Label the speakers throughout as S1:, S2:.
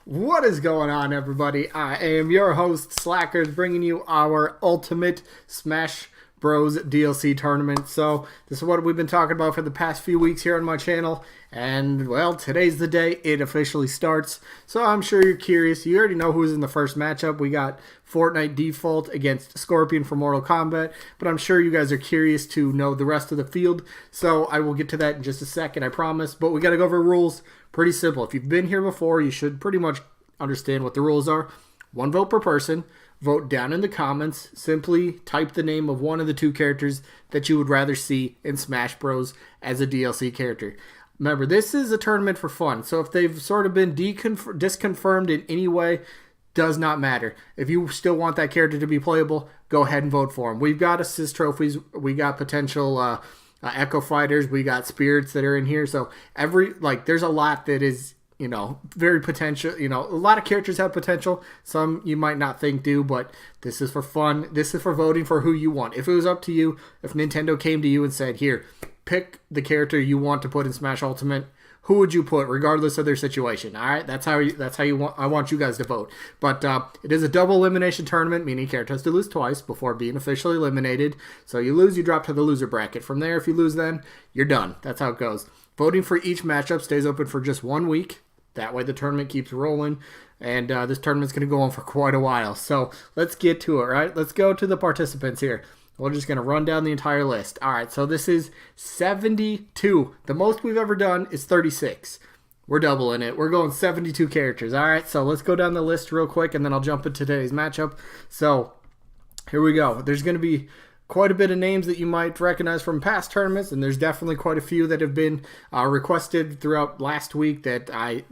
S1: What is going on, everybody? I am your host, Slackerz, bringing you our ultimate Smash Bros. DLC tournament. So, this is what we've been talking about for the past few weeks here on my channel. And, well, today's the day it officially starts. So, I'm sure you're curious. You already know who's in the first matchup. We got Fortnite Default against Scorpion from Mortal Kombat. But I'm sure you guys are curious to know the rest of the field. So, I will get to that in just a second, I promise. But we got to go over rules. Pretty simple. If you've been here before, you should pretty much understand what the rules are. One vote per person. Vote down in the comments. Simply type the name of one of the two characters that you would rather see in Smash Bros. As a DLC character. Remember, this is a tournament for fun, so if they've sort of been disconfirmed in any way, does not matter. If you still want that character to be playable, go ahead and vote for him. We've got assist trophies. We got potential Echo Fighters. We got spirits that are in here. So there's a lot that is, very potential. A lot of characters have potential. Some you might not think do, but this is for fun. This is for voting for who you want. If it was up to you, if Nintendo came to you and said, here, pick the character you want to put in Smash Ultimate, who would you put, regardless of their situation? All right, that's how you want. I want you guys to vote. But it is a double elimination tournament, meaning character has to lose twice before being officially eliminated. So you lose, you drop to the loser bracket. From there, if you lose, then you're done. That's how it goes. Voting for each matchup stays open for just 1 week. That way, the tournament keeps rolling, and this tournament's going to go on for quite a while. So let's get to it. Right? Let's go to the participants here. We're just going to run down the entire list. All right, so this is 72. The most we've ever done is 36. We're doubling it. We're going 72 characters. All right, so let's go down the list real quick, and then I'll jump into today's matchup. So here we go. There's going to be quite a bit of names that you might recognize from past tournaments, and there's definitely quite a few that have been requested throughout last week that I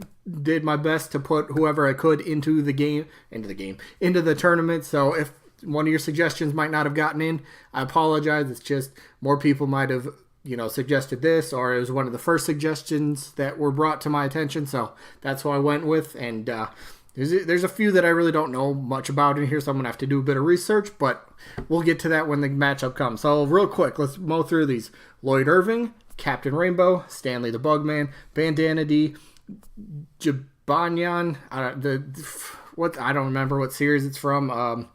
S1: did my best to put whoever I could into the tournament. So if one of your suggestions might not have gotten in, I apologize. It's just more people might have, suggested this, or it was one of the first suggestions that were brought to my attention. So that's what I went with. And there's a few that I really don't know much about in here, so I'm going to have to do a bit of research, but we'll get to that when the matchup comes. So real quick, let's mow through these. Lloyd Irving, Captain Rainbow, Stanley the Bugman, Bandana D, Jibanyan, I don't remember what series it's from.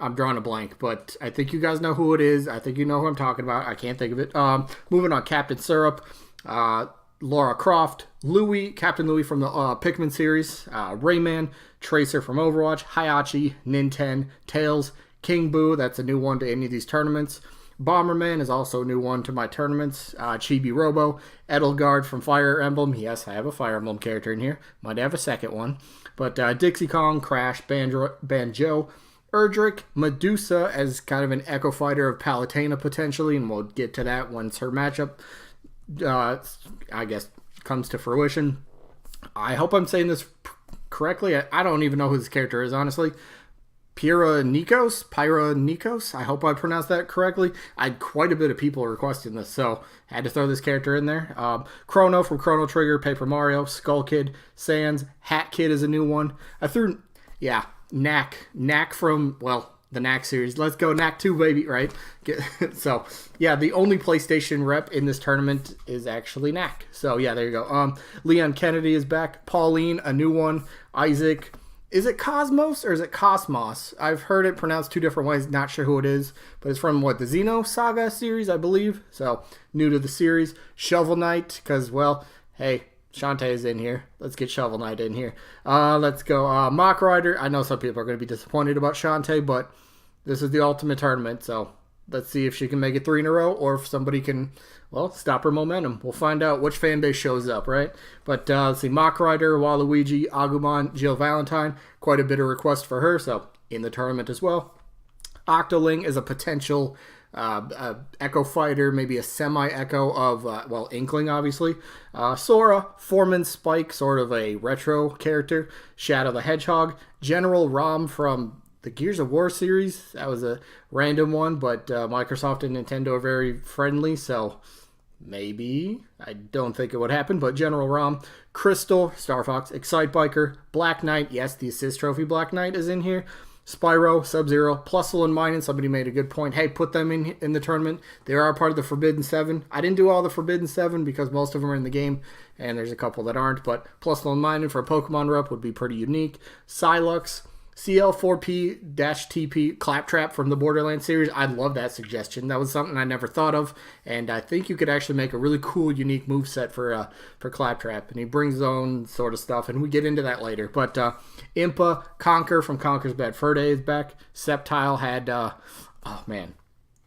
S1: I'm drawing a blank, but I think you guys know who it is. I think you know who I'm talking about. I can't think of it. Moving on, Captain Syrup, Laura Croft, Louie, Captain Louie from the Pikmin series, Rayman, Tracer from Overwatch, Hayachi, Ninten, Tails, King Boo, that's a new one to any of these tournaments. Bomberman is also a new one to my tournaments. Chibi Robo, Edelgard from Fire Emblem. Yes, I have a Fire Emblem character in here. Might have a second one. But Dixie Kong, Crash, Banjo, Erdrick, Medusa as kind of an Echo Fighter of Palutena potentially, and we'll get to that once her matchup, I guess, comes to fruition. I hope I'm saying this correctly. I don't even know who this character is, honestly. Pyra Nikos. I hope I pronounced that correctly. I had quite a bit of people requesting this, so I had to throw this character in there. Chrono from Chrono Trigger, Paper Mario, Skull Kid, Sans, Hat Kid is a new one. Knack from, the Knack series. Let's go Knack 2, baby, right? So, yeah, the only PlayStation rep in this tournament is actually Knack. So, yeah, there you go. Leon Kennedy is back. Pauline, a new one. Isaac. Is it Cosmos or is it Cosmos? I've heard it pronounced two different ways. Not sure who it is. But it's from, the Xeno Saga series, I believe. So, new to the series. Shovel Knight, because, hey, Shantae is in here. Let's get Shovel Knight in here. Let's go. Mock Rider. I know some people are going to be disappointed about Shantae, but this is the ultimate tournament, so let's see if she can make it 3 in a row or if somebody can, stop her momentum. We'll find out which fan base shows up, right? But let's see. Mock Rider, Waluigi, Agumon, Jill Valentine. Quite a bit of request for her, so in the tournament as well. Octoling is a potential Echo Fighter, maybe a semi-Echo of, Inkling, obviously. Sora, Foreman Spike, sort of a retro character. Shadow the Hedgehog. General Rom from the Gears of War series. That was a random one, but Microsoft and Nintendo are very friendly, so maybe. I don't think it would happen, but General Rom. Crystal, Star Fox, Excite Biker, Black Knight. Yes, the assist trophy Black Knight is in here. Spyro, Sub-Zero, Plusle and Minun. Somebody made a good point. Hey, put them in the tournament. They are part of the Forbidden 7. I didn't do all the Forbidden 7 because most of them are in the game, and there's a couple that aren't, but Plusle and Minun for a Pokemon rep would be pretty unique. Psylux, CL4P-TP Claptrap from the Borderlands series. I love that suggestion. That was something I never thought of, and I think you could actually make a really cool, unique moveset for Claptrap. And he brings his own sort of stuff, and we get into that later. But Impa, Conker from Conker's Bad Fur Day is back. Sceptile had, oh man,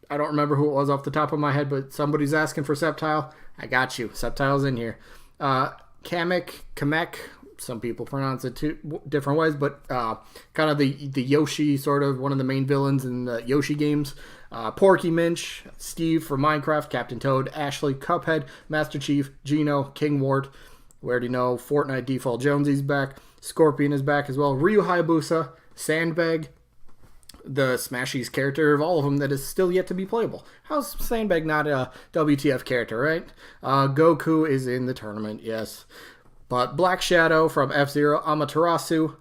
S1: I don't remember who it was off the top of my head, but somebody's asking for Sceptile. I got you. Sceptile's in here. Kamek, some people pronounce it two different ways, but kind of the Yoshi, sort of one of the main villains in the Yoshi games. Porky Minch, Steve from Minecraft, Captain Toad, Ashley, Cuphead, Master Chief, Geno, King Wart. We already know Fortnite Default Jonesy's back. Scorpion is back as well. Ryu Hayabusa, Sandbag, the Smashies character of all of them that is still yet to be playable. How's Sandbag not a WTF character, right? Goku is in the tournament, yes. But Black Shadow from F-Zero, Amaterasu,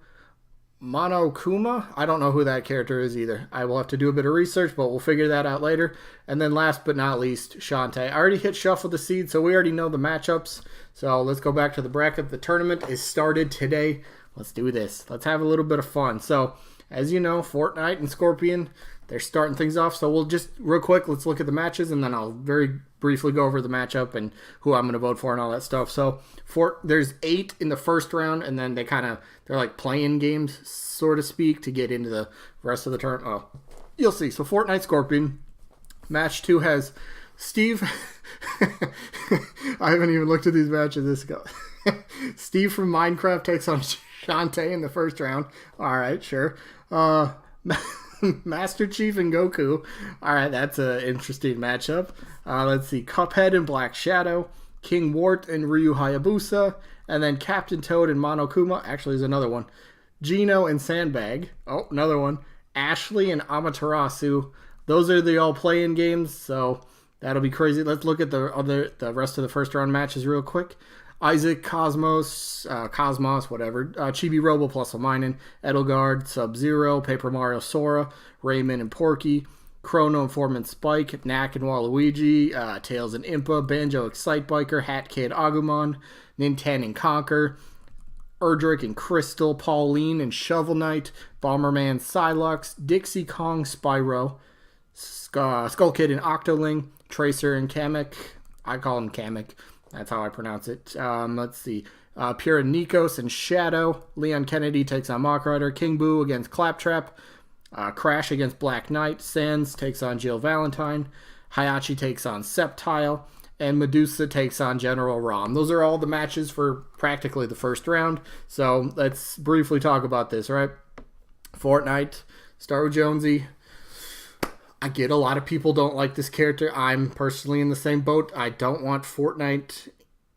S1: Monokuma, I don't know who that character is either. I will have to do a bit of research, but we'll figure that out later. And then last but not least, Shantae. I already hit Shuffle the Seed, so we already know the matchups. So let's go back to the bracket. The tournament is started today. Let's do this. Let's have a little bit of fun. So, as you know, Fortnite and Scorpion, they're starting things off. So we'll just, real quick, let's look at the matches, and then I'll very briefly go over the matchup and who I'm going to vote for and all that stuff. So there's 8 in the first round, and then they're like playing games, so to speak, to get into the rest of the turn. Oh, you'll see. So Fortnite Scorpion. Match 2 has Steve. I haven't even looked at these matches. This go. Steve from Minecraft takes on Shantae in the first round. All right, sure. Master Chief and Goku. All right, that's an interesting matchup. Let's see. Cuphead and Black Shadow. King Wart and Ryu Hayabusa. And then Captain Toad and Monokuma. Actually, there's another one. Geno and Sandbag. Oh, another one. Ashley and Amaterasu. Those are the all playing games, so that'll be crazy. Let's look at the rest of the first round matches real quick. Isaac, Cosmos, whatever. Chibi Robo plus Minun, Edelgard, Sub-Zero, Paper Mario Sora, Rayman and Porky, Chrono and Foreman Spike, Knack and Waluigi, Tails and Impa, Banjo Excitebiker, Hat Kid Agumon, Ninten and Conker, Erdrick and Crystal, Pauline and Shovel Knight, Bomberman Psylux, Dixie Kong Spyro, Skull Kid and Octoling, Tracer and Kamek. I call him Kamek. That's how I pronounce it. Let's see. Pura Nikos and Shadow. Leon Kennedy takes on Mach Rider. King Boo against Claptrap. Crash against Black Knight. Sans takes on Jill Valentine. Hayachi takes on Sceptile. And Medusa takes on General Rom. Those are all the matches for practically the first round. So let's briefly talk about this, right? Fortnite. Start with Jonesy. I get a lot of people don't like this character. I'm personally in the same boat. I don't want Fortnite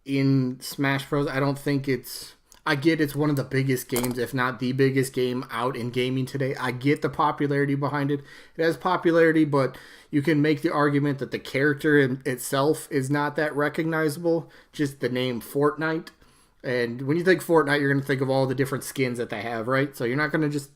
S1: in Smash Bros. I don't think it's... I get it's one of the biggest games, if not the biggest game out in gaming today. I get the popularity behind it. It has popularity, but you can make the argument that the character itself is not that recognizable. Just the name Fortnite. And when you think Fortnite, you're going to think of all the different skins that they have, right? So you're not going to just...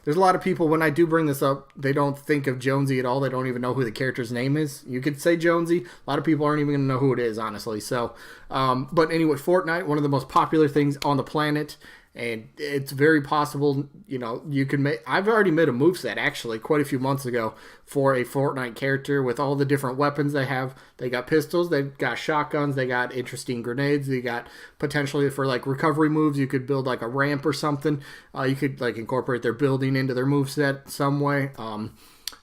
S1: There's a lot of people, when I do bring this up, they don't think of Jonesy at all. They don't even know who the character's name is. You could say Jonesy. A lot of people aren't even going to know who it is, honestly. So, but anyway, Fortnite, one of the most popular things on the planet. And it's very possible, you know, you can make... I've already made a moveset, actually, quite a few months ago for a Fortnite character with all the different weapons they have. They got pistols, they've got shotguns, they got interesting grenades, they got potentially for, like, recovery moves, you could build, like, a ramp or something. You could, like, incorporate their building into their moveset some way.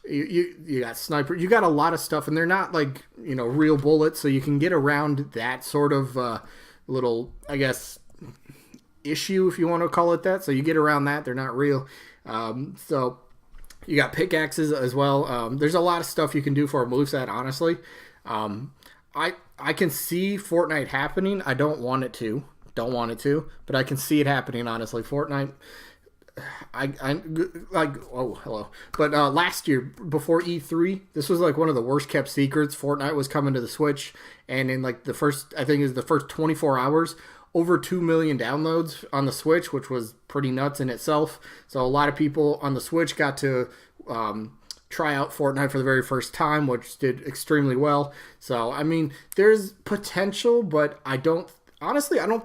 S1: You got sniper, you got a lot of stuff, and they're not, like, you know, real bullets, so you can get around that sort of little, I guess... issue, if you want to call it that. So you get around that. They're not real. So you got pickaxes as well. There's a lot of stuff you can do for a moveset, honestly. I can see Fortnite happening. I don't want it to. But I can see it happening, honestly. Fortnite... hello. But last year, before E3, this was like one of the worst kept secrets. Fortnite was coming to the Switch, and in like the first 24 hours, over 2 million downloads on the Switch, which was pretty nuts in itself. So a lot of people on the Switch got to try out Fortnite for the very first time, which did extremely well. So, I mean, there's potential, but I don't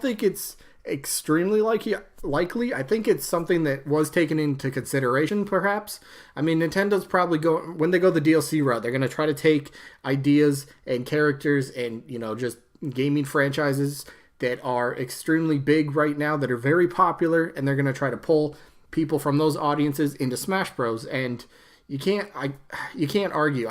S1: think it's extremely likely. I think it's something that was taken into consideration, perhaps. I mean, Nintendo's probably when they go the DLC route, they're going to try to take ideas and characters and, just gaming franchises that are extremely big right now, that are very popular, and they're going to try to pull people from those audiences into Smash Bros. And you can't argue.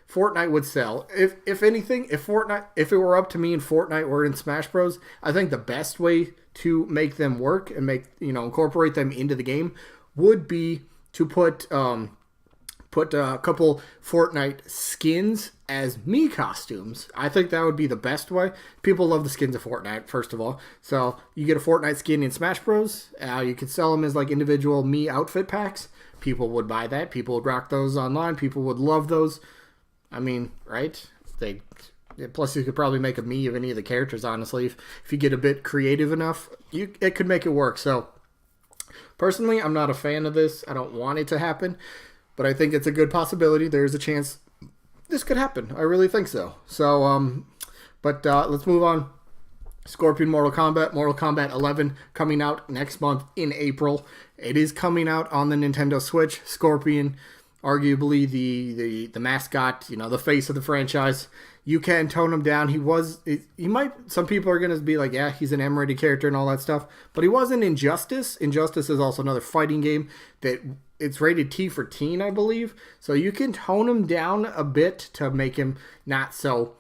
S1: Fortnite would sell. If anything, if it were up to me and Fortnite were in Smash Bros, I think the best way to make them work and incorporate them into the game would be to put a couple Fortnite skins as Mii costumes. I think that would be the best way. People love the skins of Fortnite, first of all. So you get a Fortnite skin in Smash Bros. You could sell them as like individual Mii outfit packs. People would buy that. People would rock those online. People would love those. I mean, right? Plus, you could probably make a Mii of any of the characters, honestly. If you get a bit creative enough, it could make it work. So, personally, I'm not a fan of this. I don't want it to happen. But I think it's a good possibility. There's a chance this could happen. I really think so. So, let's move on. Scorpion Mortal Kombat 11 coming out next month in April. It is coming out on the Nintendo Switch. Scorpion, arguably the mascot, the face of the franchise. You can tone him down. Some people are going to be like, yeah, he's an M-rated character and all that stuff, but he wasn't Injustice. Injustice is also another fighting game that it's rated T for teen, I believe. So you can tone him down a bit to make him not so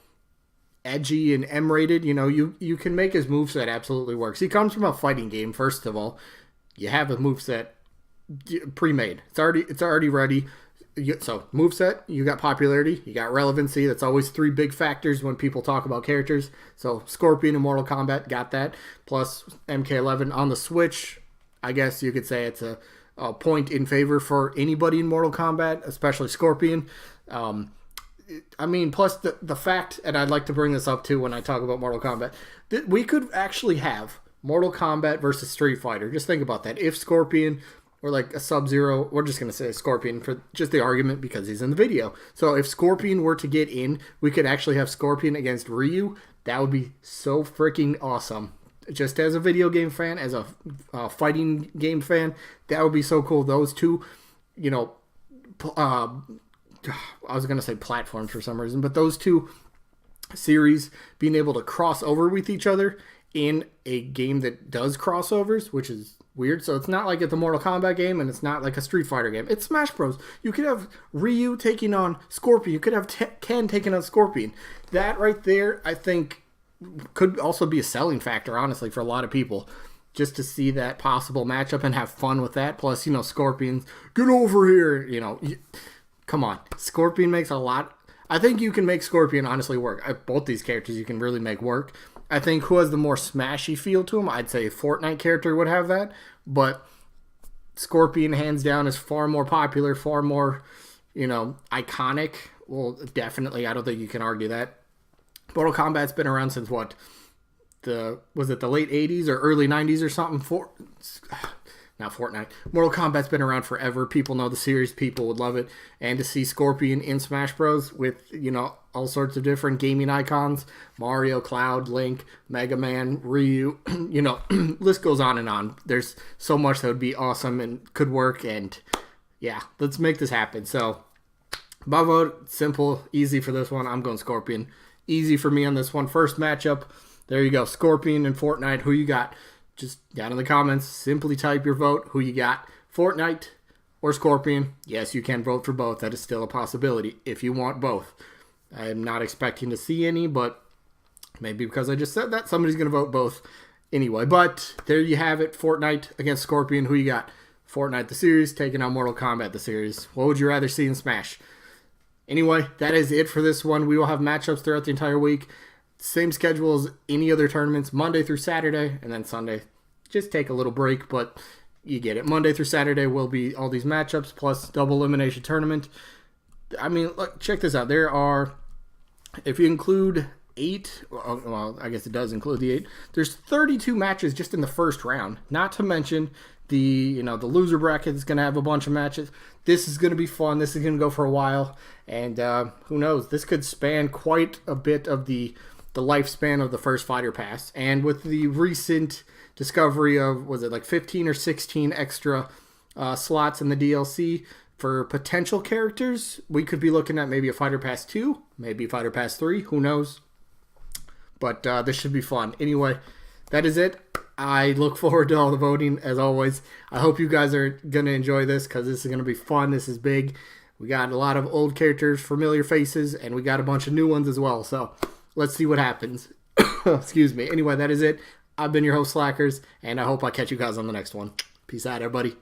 S1: edgy and M-rated. You can make his moveset absolutely works. He comes from a fighting game, first of all. You have a moveset pre-made. It's already ready. So, moveset, you got popularity, you got relevancy. That's always three big factors when people talk about characters. So, Scorpion and Mortal Kombat got that. Plus, MK11 on the Switch, I guess you could say it's a point in favor for anybody in Mortal Kombat, especially Scorpion. Plus the fact, and I'd like to bring this up too when I talk about Mortal Kombat, that we could actually have Mortal Kombat versus Street Fighter. Just think about that. If Scorpion or like a Sub-Zero, we're just going to say Scorpion for just the argument because he's in the video. So if Scorpion were to get in, we could actually have Scorpion against Ryu. That would be so freaking awesome. Just as a video game fan, as a fighting game fan, that would be so cool. Those two, I was going to say platforms for some reason, but those two series being able to cross over with each other in a game that does crossovers, which is weird. So it's not like it's a Mortal Kombat game, and it's not like a Street Fighter game. It's Smash Bros. You could have Ryu taking on Scorpion. You could have Ken taking on Scorpion. That right there, I think, could also be a selling factor, honestly, for a lot of people. Just to see that possible matchup and have fun with that. Plus, Scorpions, get over here. Come on. Scorpion makes a lot. I think you can make Scorpion honestly work. Both these characters you can really make work. I think who has the more smashy feel to him, I'd say a Fortnite character would have that. But Scorpion, hands down, is far more popular, far more, iconic. Well, definitely, I don't think you can argue that. Mortal Kombat's been around since what? Was it the late 80s or early 90s or something? Not Fortnite. Mortal Kombat's been around forever. People know the series. People would love it. And to see Scorpion in Smash Bros. With, all sorts of different gaming icons. Mario, Cloud, Link, Mega Man, Ryu. List goes on and on. There's so much that would be awesome and could work. And, yeah, let's make this happen. So, my vote, simple, easy for this one. I'm going Scorpion. Easy for me on this one. First matchup. There you go. Scorpion and Fortnite. Who you got? Just down in the comments, simply type your vote. Who you got? Fortnite or Scorpion? Yes, you can vote for both. That is still a possibility if you want both. I am not expecting to see any, but maybe because I just said that, somebody's going to vote both anyway. But there you have it. Fortnite against Scorpion. Who you got? Fortnite the series taking on Mortal Kombat the series. What would you rather see in Smash? Anyway, that is it for this one. We will have matchups throughout the entire week. Same schedule as any other tournaments, Monday through Saturday, and then Sunday. Just take a little break, but you get it. Monday through Saturday will be all these matchups, plus double elimination tournament. Look, check this out. There are, if you include 8. Well, I guess it does include the 8. There's 32 matches just in the first round. Not to mention the loser bracket is going to have a bunch of matches. This is going to be fun. This is going to go for a while. And who knows? This could span quite a bit of the lifespan of the first Fighter Pass. And with the recent discovery of, was it like 15 or 16 extra slots in the DLC for potential characters, we could be looking at maybe a Fighter Pass 2, maybe Fighter Pass 3, who knows? But this should be fun. Anyway, that is it. I look forward to all the voting, as always. I hope you guys are going to enjoy this, because this is going to be fun. This is big. We got a lot of old characters, familiar faces, and we got a bunch of new ones as well. So let's see what happens. Excuse me. Anyway, that is it. I've been your host, Slackerz, and I hope I catch you guys on the next one. Peace out, everybody.